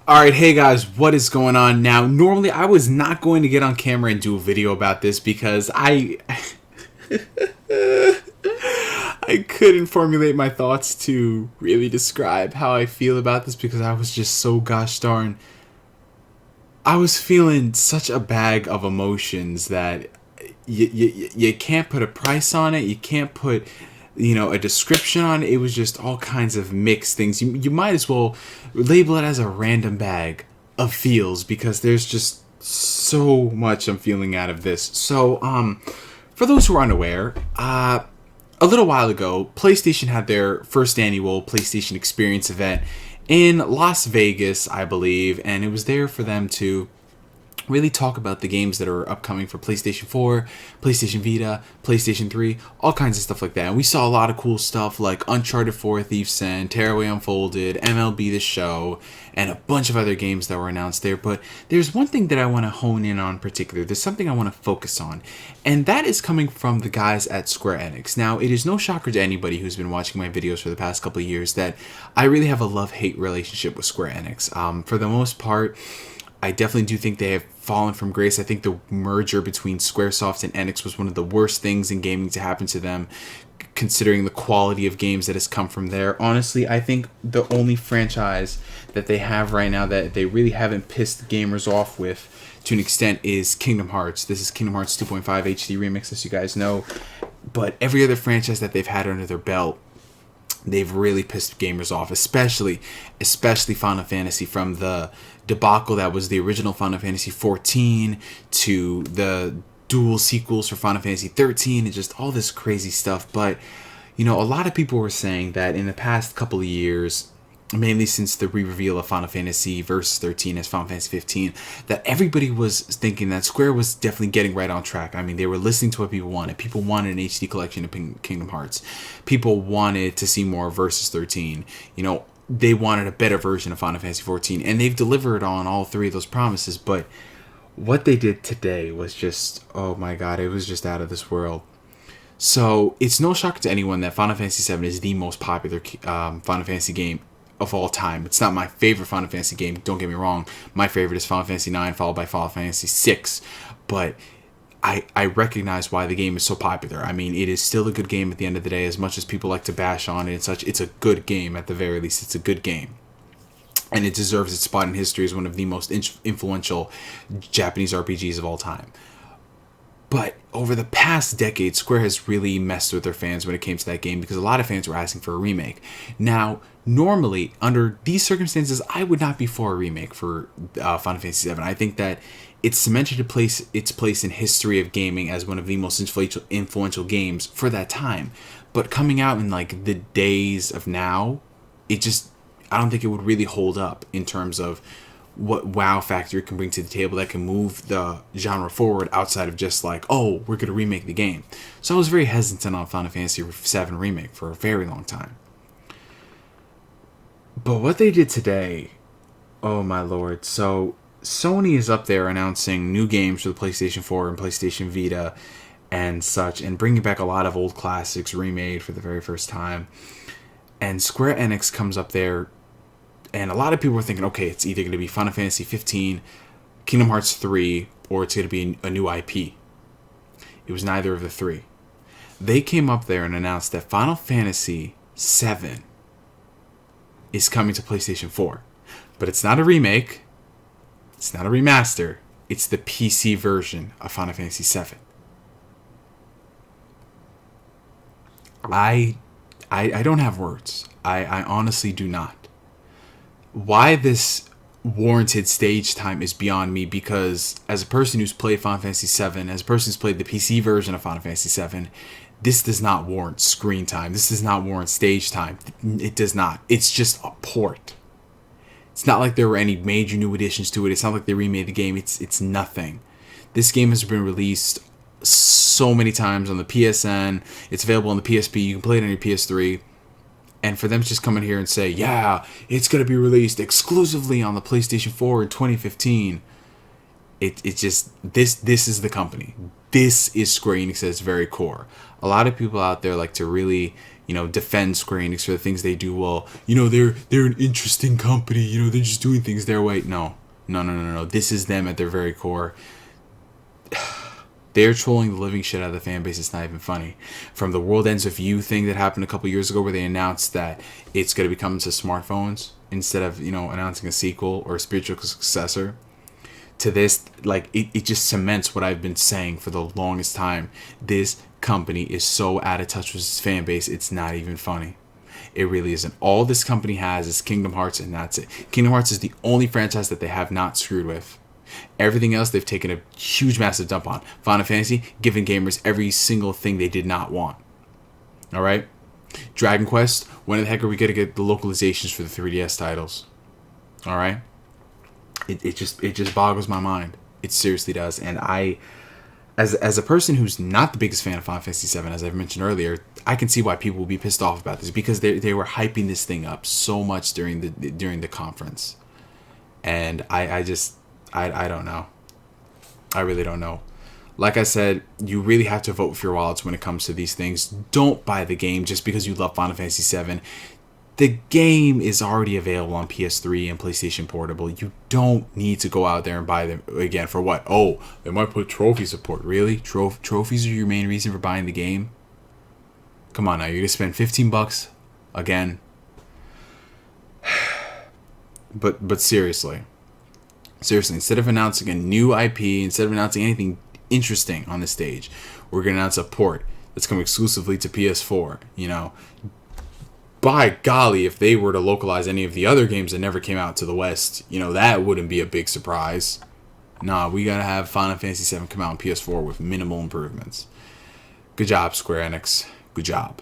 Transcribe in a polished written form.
Alright, hey guys, what is going on now? Normally, I was not going to get on camera and do a video about this because I couldn't formulate my thoughts to really describe how I feel about this because I was just so gosh darn. I was feeling such a bag of emotions that you can't put a price on it. You can't put, a description on it. It was just all kinds of mixed things. You might as well label it as a random bag of feels because there's just so much I'm feeling out of this. So, for those who are unaware, a little while ago, PlayStation had their first annual PlayStation Experience event in Las Vegas, I believe, and it was there for them to really talk about the games that are upcoming for PlayStation 4, PlayStation Vita, PlayStation 3, all kinds of stuff like that. And we saw a lot of cool stuff like Uncharted 4, Thief's End, Tearaway Unfolded, MLB The Show, and a bunch of other games that were announced there. But there's one thing that I want to hone in on in particular. There's something I want to focus on, and that is coming from the guys at Square-Enix. Now, it is no shocker to anybody who's been watching my videos for the past couple of years that I really have a love-hate relationship with Square-Enix. For the most part, I definitely do think they have fallen from grace. I think the merger between Squaresoft and Enix was one of the worst things in gaming to happen to them, considering the quality of games that has come from there. Honestly, I think the only franchise that they have right now that they really haven't pissed gamers off with to an extent is Kingdom Hearts. This is Kingdom Hearts 2.5 HD Remix, as you guys know. But every other franchise that they've had under their belt, they've really pissed gamers off, especially Final Fantasy, from the debacle that was the original Final Fantasy 14 to the dual sequels for Final Fantasy 13 and just all this crazy stuff. But a lot of people were saying that in the past couple of years, mainly since the re-reveal of Final Fantasy Versus 13 as Final Fantasy 15, that everybody was thinking that Square was definitely getting right on track. I mean, they were listening to what people wanted. People wanted an HD collection of Kingdom Hearts. People wanted to see more Versus 13. They wanted a better version of Final Fantasy 14, and they've delivered on all three of those promises. But what they did today was just, oh my god, it was just out of this world. So it's no shock to anyone that Final Fantasy 7 is the most popular Final Fantasy game of all time. It's not my favorite Final Fantasy game, don't get me wrong. My favorite is Final Fantasy 9, followed by Final Fantasy 6. But I recognize why the game is so popular. I mean, it is still a good game at the end of the day, as much as people like to bash on it and such. It's a good game at the very least. It's a good game. And it deserves its spot in history as one of the most influential Japanese RPGs of all time. But over the past decade, Square has really messed with their fans when it came to that game because a lot of fans were asking for a remake. Now, normally, under these circumstances, I would not be for a remake for Final Fantasy VII. I think that it's cemented its place in history of gaming as one of the most influential games for that time. But coming out in like the days of now, I don't think it would really hold up in terms of what wow factor it can bring to the table that can move the genre forward outside of just like, oh, we're going to remake the game. So I was very hesitant on Final Fantasy VII Remake for a very long time. But what they did today, oh my lord. So Sony is up there announcing new games for the PlayStation 4 and PlayStation Vita and such, and bringing back a lot of old classics remade for the very first time. And Square Enix comes up there, and a lot of people were thinking, okay, it's either going to be Final Fantasy 15, Kingdom Hearts 3, or it's going to be a new IP. It was neither of the three. They came up there and announced that Final Fantasy 7 is coming to PlayStation 4. But it's not a remake. It's not a remaster. It's the PC version of Final Fantasy 7. I don't have words. I honestly do not. Why this warranted stage time is beyond me, because as a person who's played Final Fantasy 7, as a person who's played the PC version of Final Fantasy 7, this does not warrant screen time. This does not warrant stage time. It does not. It's just a port. It's not like there were any major new additions to it. It's not like they remade the game. It's nothing. This game has been released so many times on the PSN. It's available on the PSP. You can play it on your PS3. And for them to just come in here and say, yeah, it's going to be released exclusively on the PlayStation 4 in 2015. It's just, this is the company. This is Square Enix at its very core. A lot of people out there like to really defend Square-Enix for the things they do well. They're an interesting company. They're just doing things their way. No. This is them at their very core. They're trolling the living shit out of the fan base. It's not even funny. From the World Ends With You thing that happened a couple years ago, where they announced that it's going to be coming to smartphones instead of announcing a sequel or a spiritual successor, to this, like, it just cements what I've been saying for the longest time. This company is so out of touch with its fan base, it's not even funny. It really isn't. All this company has is Kingdom Hearts, and that's it. Kingdom Hearts is the only franchise that they have not screwed with. Everything else they've taken a huge, massive dump on. Final Fantasy, giving gamers every single thing they did not want. Alright? Dragon Quest, when the heck are we going to get the localizations for the 3DS titles? Alright? It just boggles my mind. It seriously does. And I, as a person who's not the biggest fan of Final Fantasy VII, as I've mentioned earlier, I can see why people will be pissed off about this, because they were hyping this thing up so much during the conference. And I don't know. I really don't know. Like I said, you really have to vote with your wallets when it comes to these things. Don't buy the game just because you love Final Fantasy VII. The game is already available on PS3 and PlayStation Portable. You don't need to go out there and buy them again for what? Oh, they might put trophy support. Really? Trophies are your main reason for buying the game? Come on now, you're going to spend $15 again? But seriously, instead of announcing a new IP, instead of announcing anything interesting on the stage, we're going to announce a port that's coming exclusively to PS4. By golly, if they were to localize any of the other games that never came out to the West, that wouldn't be a big surprise. Nah, we gotta have Final Fantasy VII come out on PS4 with minimal improvements. Good job, Square Enix. Good job.